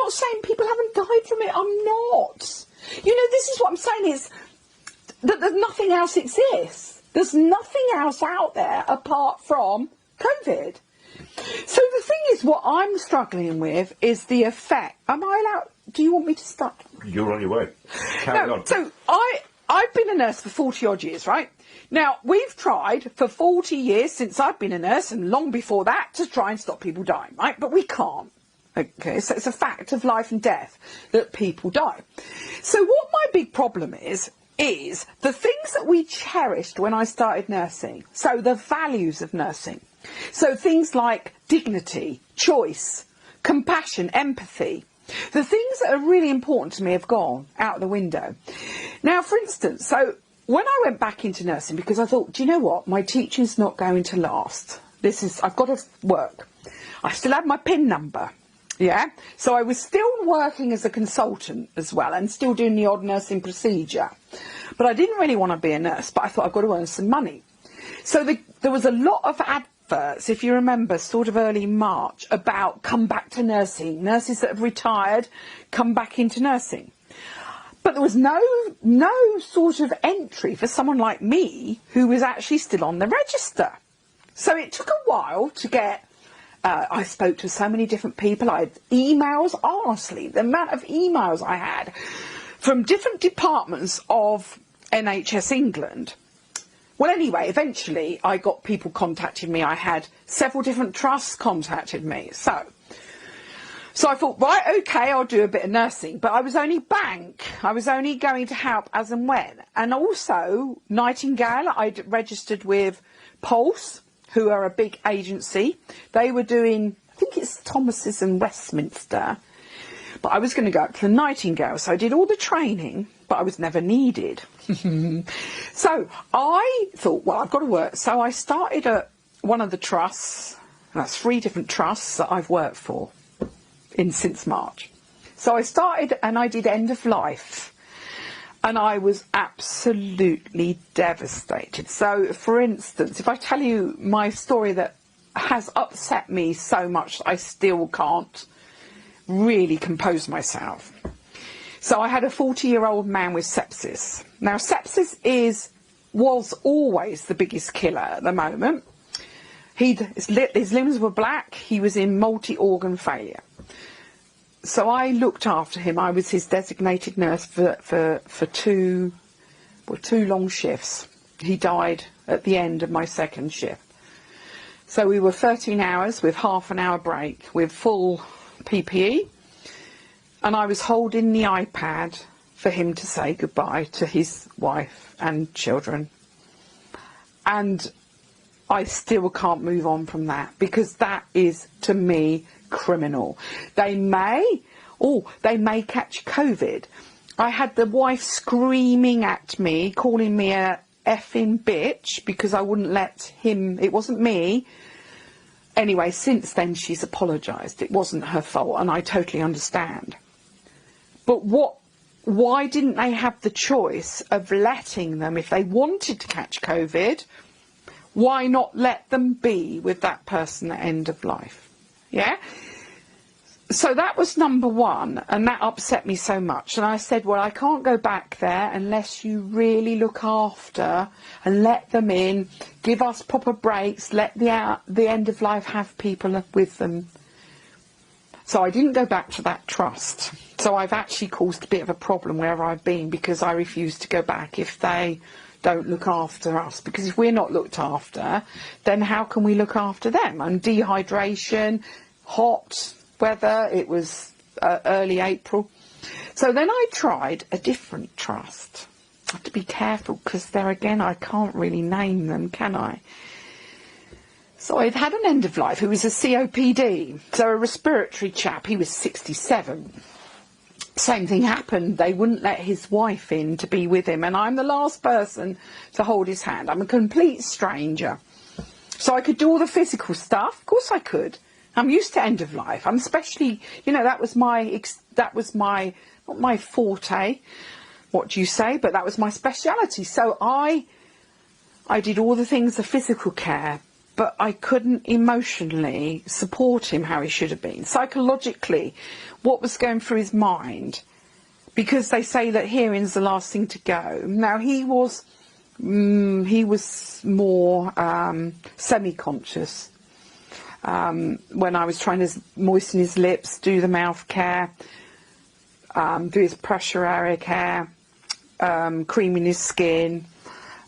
not saying people haven't died from it. I'm not. You know, this is what I'm saying is that there's nothing else exists. There's nothing else out there apart from COVID. So the thing is, what I'm struggling with is the effect. Am I allowed? Do you want me to start? You're on your way. Carry on. So I've been a nurse for 40 odd years, right? Now, we've tried for 40 years since I've been a nurse and long before that to try and stop people dying, right? But we can't. Okay, so it's a fact of life and death that people die. So what my big problem is the things that we cherished when I started nursing. So the values of nursing. So things like dignity, choice, compassion, empathy. The things that are really important to me have gone out the window. Now, for instance, so when I went back into nursing, because I thought, do you know what? My teaching's not going to last. I've got to work. I still had my PIN number. Yeah. So I was still working as a consultant as well and still doing the odd nursing procedure. But I didn't really want to be a nurse, but I thought I've got to earn some money. So there was a lot of adverts, if you remember, sort of early March, about come back to nursing. Nurses that have retired, come back into nursing. But there was no sort of entry for someone like me who was actually still on the register. So it took a while to get... I spoke to so many different people. I had emails, honestly, the amount of emails I had from different departments of NHS England. Well, anyway, eventually I got people contacting me. I had several different trusts contacted me. So I thought, right, OK, I'll do a bit of nursing. But I was only bank. I was only going to help as and when. And also, Nightingale, I'd registered with Pulse, who are a big agency. They were doing, I think it's Thomas's and Westminster. But I was going to go up to the Nightingale. So I did all the training, but I was never needed. So I thought, well, I've got to work. So I started at one of the trusts. That's 3 different trusts that I've worked for since March. So I started and I did end of life. And I was absolutely devastated. So, for instance, if I tell you my story that has upset me so much that I still can't really compose myself. So I had a 40-year-old man with sepsis. Now, sepsis was always the biggest killer at the moment. His limbs were black. He was in multi-organ failure. So I looked after him. I was his designated nurse for 2 long shifts. He died at the end of my second shift. So we were 13 hours with half an hour break with full PPE. And I was holding the iPad for him to say goodbye to his wife and children. And I still can't move on from that because that is, to me, criminal. They may catch COVID. I had the wife screaming at me, calling me a effing bitch because I wouldn't let him, it wasn't me. Anyway, since then she's apologised. It wasn't her fault and I totally understand. But why didn't they have the choice of letting them, if they wanted to catch COVID, why not let them be with that person at end of life? Yeah? So that was number one, and that upset me so much. And I said, well, I can't go back there unless you really look after and let them in, give us proper breaks, let the end of life have people with them. So I didn't go back to that trust. So I've actually caused a bit of a problem where I've been because I refuse to go back if they don't look after us. Because if we're not looked after, then how can we look after them? And dehydration, hot weather, it was early April. So then I tried a different trust. I have to be careful because there again I can't really name them, can I? So I'd had an end of life who was a COPD, so a respiratory chap. He was 67. Same thing happened. They wouldn't let his wife in to be with him, and I'm the last person to hold his hand. I'm a complete stranger. So I could do all the physical stuff. Of course I could. I'm used to end of life. I'm especially, you know, that was my not my forte, what do you say, but that was my speciality. So I did all the things, the physical care, but I couldn't emotionally support him how he should have been. Psychologically, what was going through his mind, because they say that hearing's the last thing to go. Now, he was more semi-conscious when I was trying to moisten his lips, do the mouth care, do his pressure area care, creaming his skin,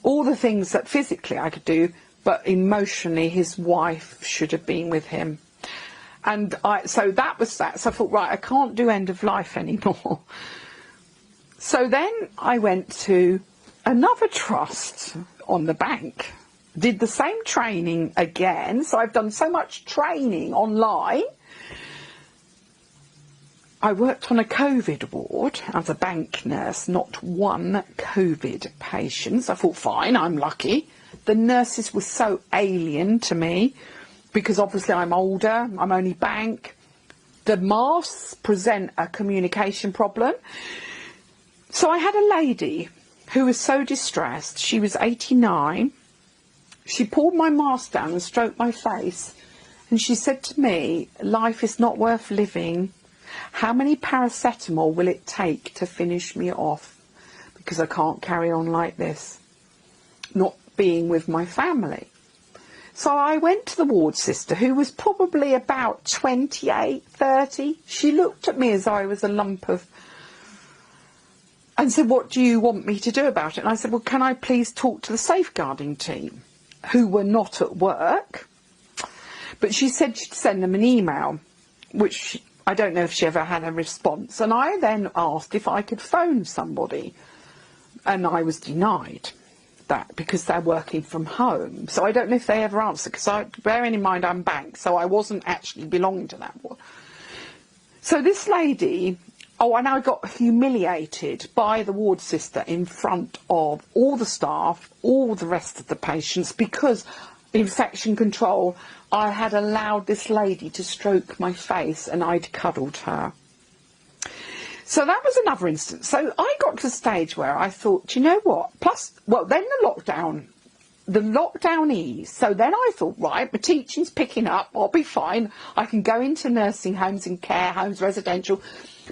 all the things that physically I could do, but emotionally his wife should have been with him. And so that was that. So I thought, right, I can't do end of life anymore. So then I went to another trust on the bank, did the same training again. So I've done so much training online. I worked on a COVID ward as a bank nurse, not one COVID patient. So I thought, fine, I'm lucky. The nurses were so alien to me because obviously I'm older, I'm only bank. The masks present a communication problem. So I had a lady who was so distressed. She was 89. She pulled my mask down and stroked my face. And she said to me, life is not worth living. How many paracetamol will it take to finish me off? Because I can't carry on like this, not being with my family. So I went to the ward sister, who was probably about 28, 30. She looked at me as I was a lump of... and said, what do you want me to do about it? And I said, well, can I please talk to the safeguarding team, who were not at work? But she said she'd send them an email, which I don't know if she ever had a response. And I then asked if I could phone somebody, and I was denied that because they're working from home. So I don't know if they ever answered, because bearing in mind I'm bank, so I wasn't actually belonging to that ward. So this lady... oh, and I got humiliated by the ward sister in front of all the staff, all the rest of the patients, because infection control, I had allowed this lady to stroke my face and I'd cuddled her. So that was another instance. So I got to the stage where I thought, do you know what? Plus, well, then the lockdown eased. So then I thought, right, my teaching's picking up, I'll be fine. I can go into nursing homes and care homes, residential,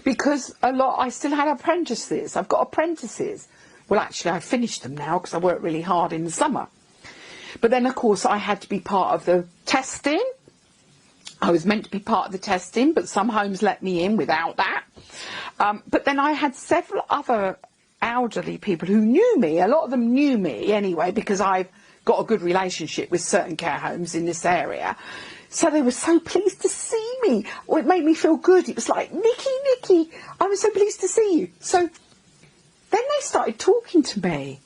because I still had apprentices. I've got apprentices. Well, actually, I finished them now because I worked really hard in the summer. But then, of course, I had to be part of the testing. I was meant to be part of the testing, but some homes let me in without that. But then I had several other elderly people who knew me. A lot of them knew me anyway, because I've got a good relationship with certain care homes in this area. So they were so pleased to see me. Well, it made me feel good. It was like, Nikki, I was so pleased to see you. So then they started talking to me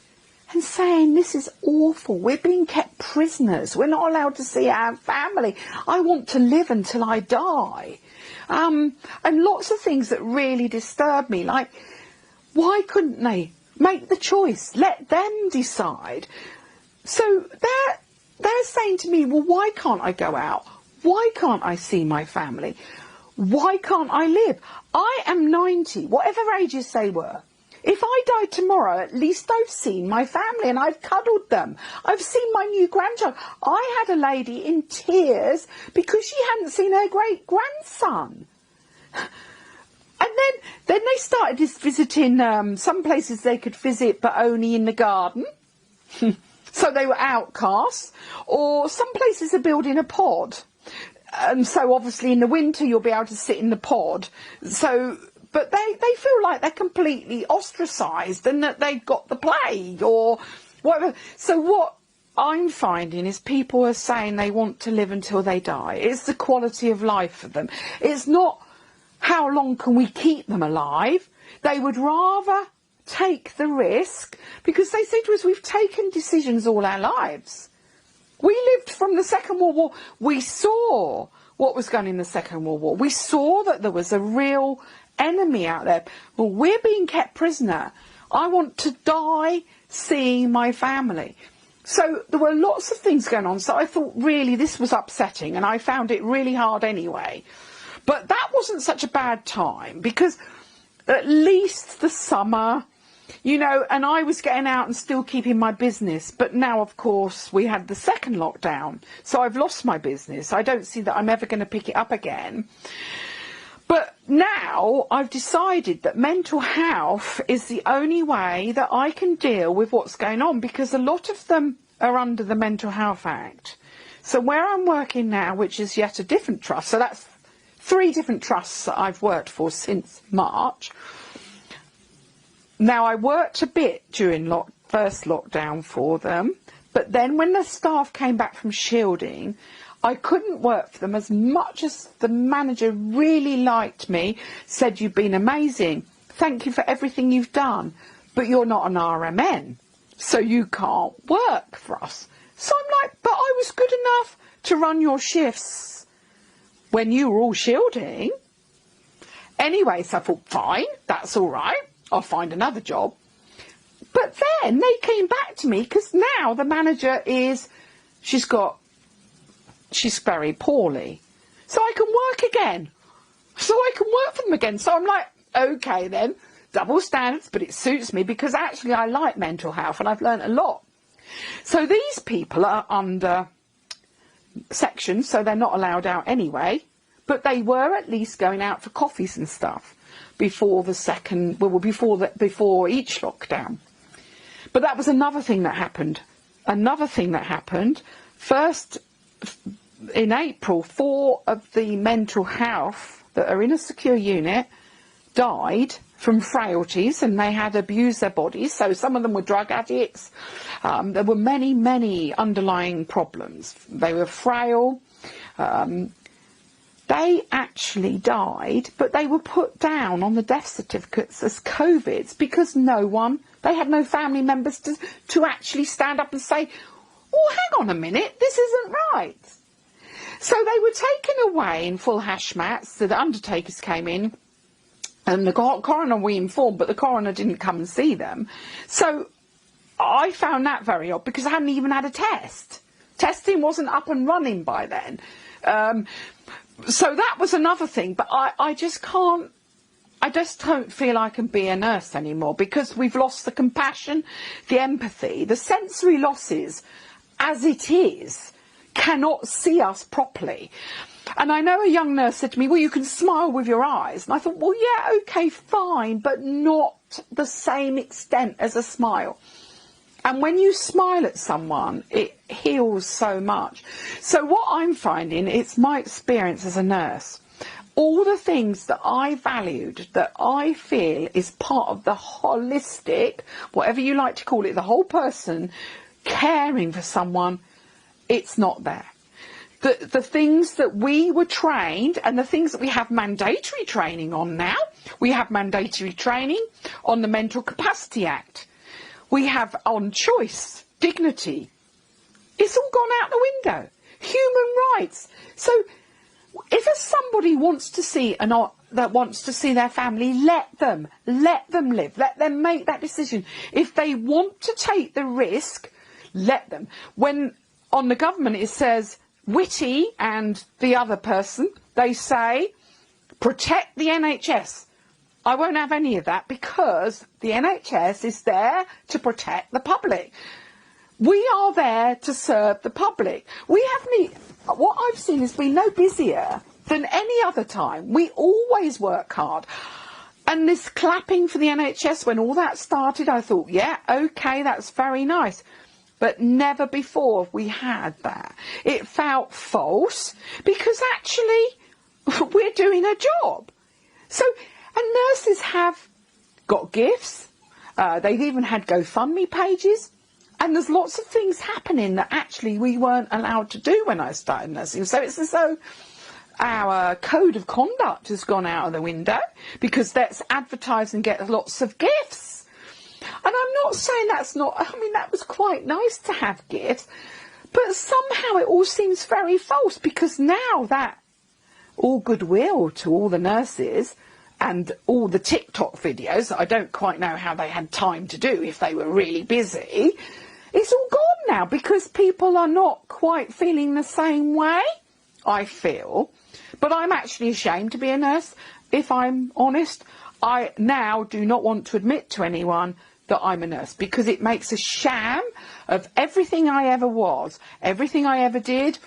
and saying, this is awful. We're being kept prisoners. We're not allowed to see our family. I want to live until I die. And lots of things that really disturbed me, like, why couldn't they make the choice? Let them decide. So they're saying to me, well, why can't I go out? Why can't I see my family? Why can't I live? I am 90, whatever ages they were. If I died tomorrow, at least I've seen my family and I've cuddled them. I've seen my new grandchild. I had a lady in tears because she hadn't seen her great-grandson. And then they started visiting some places they could visit, but only in the garden. So they were outcasts. Or some places are building a pod. And so obviously in the winter you'll be able to sit in the pod. So, but they feel like they're completely ostracised and that they've got the plague or whatever. So what I'm finding is people are saying they want to live until they die. It's the quality of life for them. It's not how long can we keep them alive. They would rather take the risk, because they say to us, we've taken decisions all our lives. We lived from the Second World War. We saw what was going on in the Second World War. We saw that there was a real enemy out there. Well, we're being kept prisoner. I want to die seeing my family. So there were lots of things going on. So I thought really this was upsetting, and I found it really hard anyway. But that wasn't such a bad time, because at least the summer, You know, and I was getting out and still keeping my business. But now, of course, we had the second lockdown. So I've lost my business. I don't see that I'm ever going to pick it up again. But now I've decided that mental health is the only way that I can deal with what's going on, because a lot of them are under the Mental Health Act. So where I'm working now, which is yet a different trust, so that's 3 different trusts that I've worked for since March. Now, I worked a bit during first lockdown for them, but then when the staff came back from shielding, I couldn't work for them as much as the manager really liked me, said, "You've been amazing, thank you for everything you've done, but you're not an RMN, so you can't work for us." So I'm like, but I was good enough to run your shifts when you were all shielding. Anyway, so I thought, fine, that's all right, I'll find another job. But then they came back to me, because now the manager she's very poorly. So I can work again. So I can work for them again. So I'm like, okay then, double standards, but it suits me, because actually I like mental health and I've learnt a lot. So these people are under section, so they're not allowed out anyway, but they were at least going out for coffees and stuff before each lockdown. But that was another thing that happened. First, in April, 4 of the mental health that are in a secure unit died from frailties, and they had abused their bodies. So some of them were drug addicts. There were many, many underlying problems. They were frail. They actually died, but they were put down on the death certificates as COVIDs, because they had no family members to actually stand up and say, "Oh, hang on a minute, this isn't right." So they were taken away in full hashmats. So the undertakers came in, and the coroner we informed, but the coroner didn't come and see them. So I found that very odd, because I hadn't even had a test. Testing wasn't up and running by then. So that was another thing. But I just don't feel I can be a nurse anymore, because we've lost the compassion, the empathy, the sensory losses as it is, cannot see us properly. And I know a young nurse said to me, "Well, you can smile with your eyes." And I thought, well, yeah, okay, fine, but not the same extent as a smile. And when you smile at someone, it heals so much. So what I'm finding, it's my experience as a nurse, all the things that I valued, that I feel is part of the holistic, whatever you like to call it, the whole person, caring for someone, it's not there. The things that we were trained, and the things that we have mandatory training on now, we have mandatory training on the Mental Capacity Act. We have on choice, dignity. It's all gone out the window. Human rights. So if somebody wants to see their family, let them live. Let them make that decision. If they want to take the risk, let them. When on the government it says, Whitty and the other person, they say, protect the NHS. I won't have any of that, because the NHS is there to protect the public. We are there to serve the public. What I've seen has been no busier than any other time. We always work hard. And this clapping for the NHS, when all that started, I thought, yeah, okay, that's very nice. But never before have we had that. It felt false, because actually we're doing a job. So, and nurses have got gifts. They've even had GoFundMe pages. And there's lots of things happening that actually we weren't allowed to do when I started nursing. So it's as though our code of conduct has gone out of the window, because let's advertise and get lots of gifts. And I'm not saying that was quite nice to have gifts, but somehow it all seems very false, because now that all goodwill to all the nurses and all the TikTok videos that I don't quite know how they had time to do if they were really busy, it's all gone now, because people are not quite feeling the same way, I feel. But I'm actually ashamed to be a nurse, if I'm honest. I now do not want to admit to anyone that I'm a nurse, because it makes a sham of everything I ever was, everything I ever did.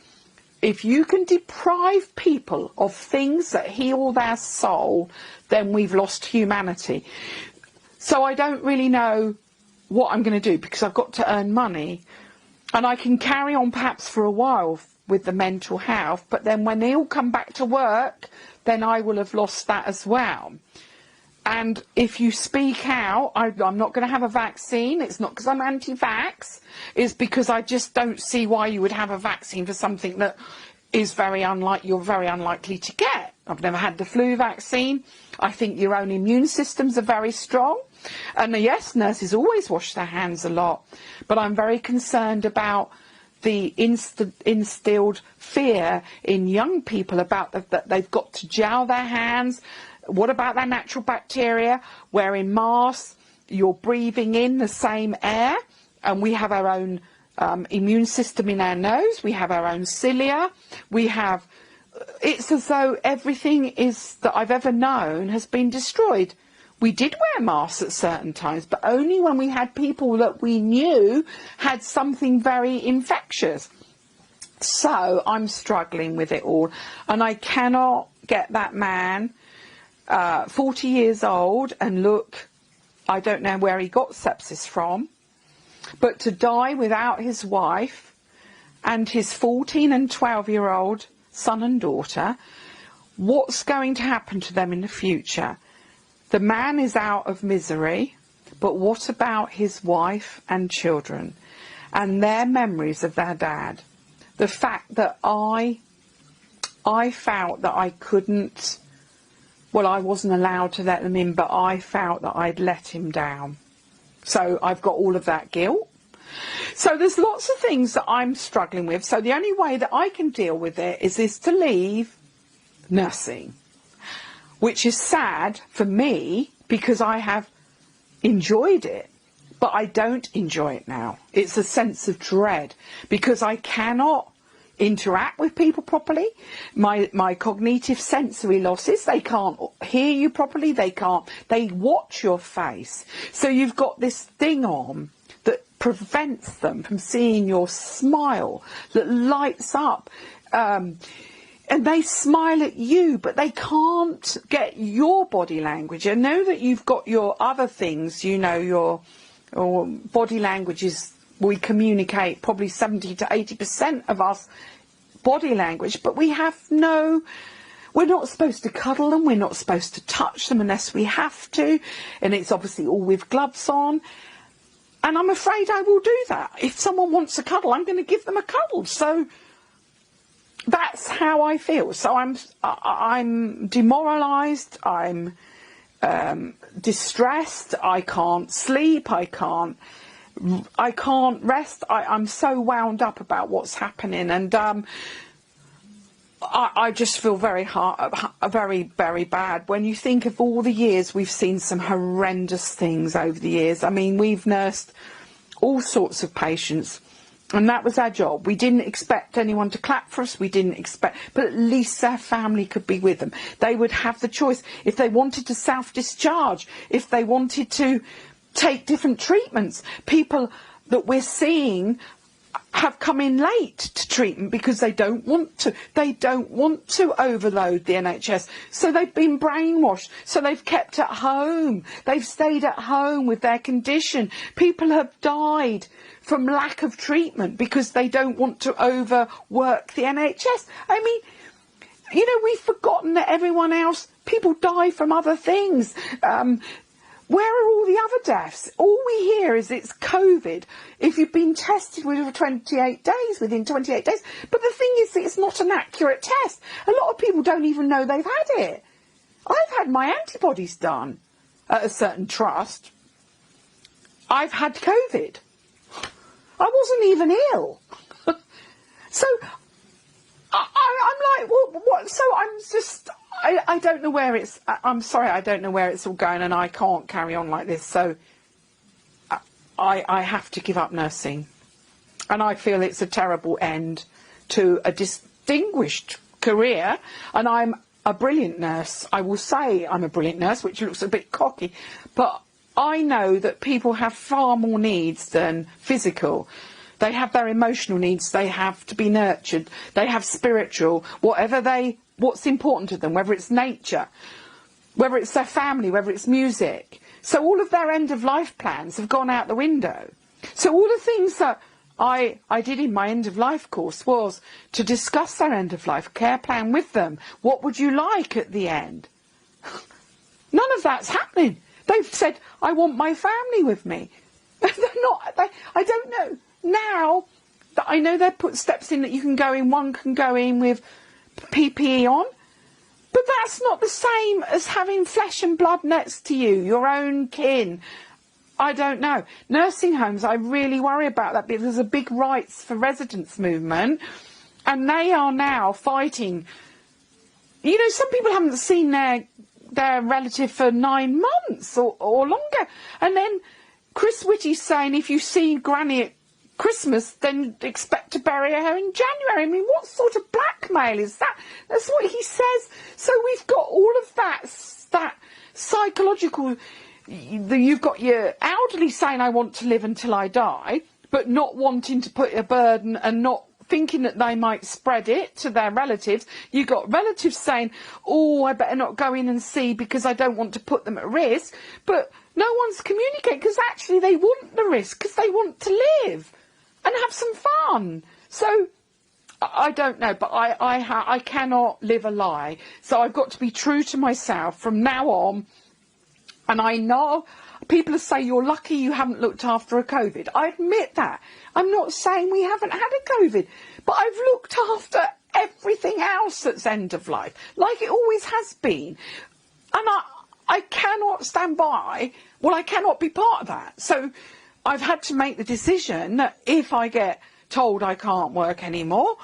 If you can deprive people of things that heal their soul, then we've lost humanity. So I don't really know what I'm going to do, because I've got to earn money, and I can carry on perhaps for a while with the mental health, but then when they all come back to work, then I will have lost that as well. And if you speak out, I'm not going to have a vaccine. It's not because I'm anti-vax. It's because I just don't see why you would have a vaccine for something that is you're very unlikely to get. I've never had the flu vaccine. I think your own immune systems are very strong. And yes, nurses always wash their hands a lot. But I'm very concerned about the instilled fear in young people about that they've got to gel their hands. What about their natural bacteria? Wearing masks, you're breathing in the same air, and we have our own immune system in our nose. We have our own cilia. It's as though everything that I've ever known has been destroyed. We did wear masks at certain times, but only when we had people that we knew had something very infectious. So I'm struggling with it all, and I cannot get that man 40 years old, and look, I don't know where he got sepsis from, but to die without his wife and his 14 and 12-year-old son and daughter, what's going to happen to them in the future? The man is out of misery, but what about his wife and children and their memories of their dad? The fact that I felt that I couldn't, well, I wasn't allowed to let them in, but I felt that I'd let him down. So I've got all of that guilt. So there's lots of things that I'm struggling with. So the only way that I can deal with it is to leave nursing, which is sad for me because I have enjoyed it, but I don't enjoy it now. It's a sense of dread because I cannot interact with people properly. My cognitive sensory losses, they can't hear you properly, they watch your face. So you've got this thing on that prevents them from seeing your smile that lights up, and they smile at you, but they can't get your body language. I know that you've got your other things, your body language is, we communicate probably 70 to 80% of us body language, but we're not supposed to cuddle them, we're not supposed to touch them unless we have to, and it's obviously all with gloves on. And I'm afraid I will do that. If someone wants a cuddle, I'm going to give them a cuddle. So that's how I feel. So I'm demoralised, I'm distressed, I can't sleep, I can't rest. I'm so wound up about what's happening, and I just feel very very bad when you think of all the years we've seen some horrendous things over the years. I mean, we've nursed all sorts of patients, and that was our job. We didn't expect anyone to clap for us, but at least their family could be with them. They would have the choice if they wanted to self-discharge, if they wanted to take different treatments. People that we're seeing have come in late to treatment because they don't want to overload the NHS, so they've been brainwashed, so they've kept at home, they've stayed at home with their condition. People have died from lack of treatment because they don't want to overwork the NHS. I mean, we've forgotten that everyone else, people die from other things. Where are all the other deaths? All we hear is it's COVID. If you've been tested within 28 days. But the thing is, it's not an accurate test. A lot of people don't even know they've had it. I've had my antibodies done at a certain trust. I've had COVID. I wasn't even ill. So I'm like, well, what? So I'm just, I don't know where it's, I'm sorry, I don't know where it's all going, and I can't carry on like this. So I have to give up nursing. And I feel it's a terrible end to a distinguished career. And I'm a brilliant nurse. I will say I'm a brilliant nurse, which looks a bit cocky. But I know that people have far more needs than physical. They have their emotional needs, they have to be nurtured, they have spiritual, what's important to them, whether it's nature, whether it's their family, whether it's music. So all of their end-of-life plans have gone out the window. So all the things that I did in my end-of-life course was to discuss their end-of-life care plan with them. What would you like at the end? None of that's happening. They've said, I want my family with me. I don't know. Now that I know they've put steps in that you can go in, one can go in with PPE on, but that's not the same as having flesh and blood next to you, your own kin. I don't know. Nursing homes, I really worry about that because there's a big rights for residents movement, and they are now fighting. You know, some people haven't seen their relative for 9 months or longer, and then Chris Whitty's saying if you see Granny at Christmas, then expect to bury her in January. I mean, what sort of blackmail is that? That's what he says. So we've got all of that psychological. You've got your elderly saying, I want to live until I die, but not wanting to put a burden and not thinking that they might spread it to their relatives. You've got relatives saying, oh, I better not go in and see because I don't want to put them at risk. But no one's communicating because actually they want the risk because they want to live and have some fun. So I don't know, but I cannot live a lie. So I've got to be true to myself from now on. And I know people say you're lucky you haven't looked after a COVID. I admit that. I'm not saying we haven't had a COVID, but I've looked after everything else that's end of life, like it always has been. And I cannot stand by. Well, I cannot be part of that. So I've had to make the decision that if I get told I can't work anymore,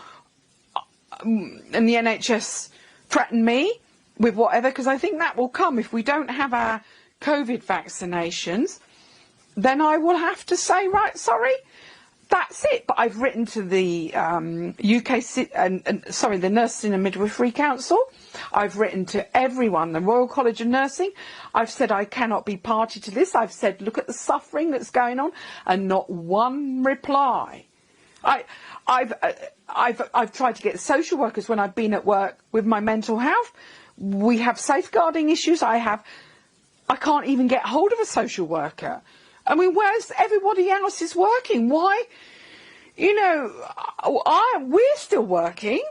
and the NHS threaten me with whatever, because I think that will come if we don't have our COVID vaccinations, then I will have to say, right, sorry, that's it. But I've written to the the Nursing and Midwifery Council. I've written to everyone, the Royal College of Nursing. I've said I cannot be party to this. I've said, look at the suffering that's going on, and not one reply. I've tried to get social workers when I've been at work with my mental health. We have safeguarding issues. I can't even get hold of a social worker. I mean, where's everybody else is working? Why? You know, we're still working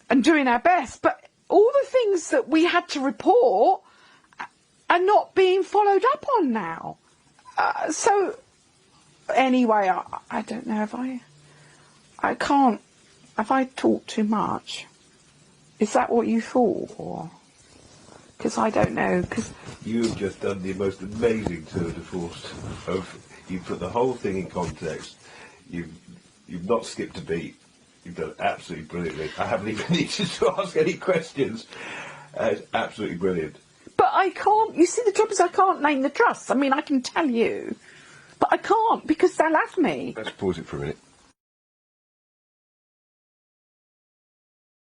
and doing our best, but all the things that we had to report are not being followed up on now. So, anyway, I don't know if I can't, have I talked too much? Is that what you thought, or? Because I don't know. Cause you've just done the most amazing tour de force. You put the whole thing in context. You've not skipped a beat. You've done it absolutely brilliantly. I haven't even needed to ask any questions. It's absolutely brilliant. But I can't. You see, the trouble is I can't name the trusts. I mean, I can tell you, but I can't because they'll have me. Let's pause it for a minute.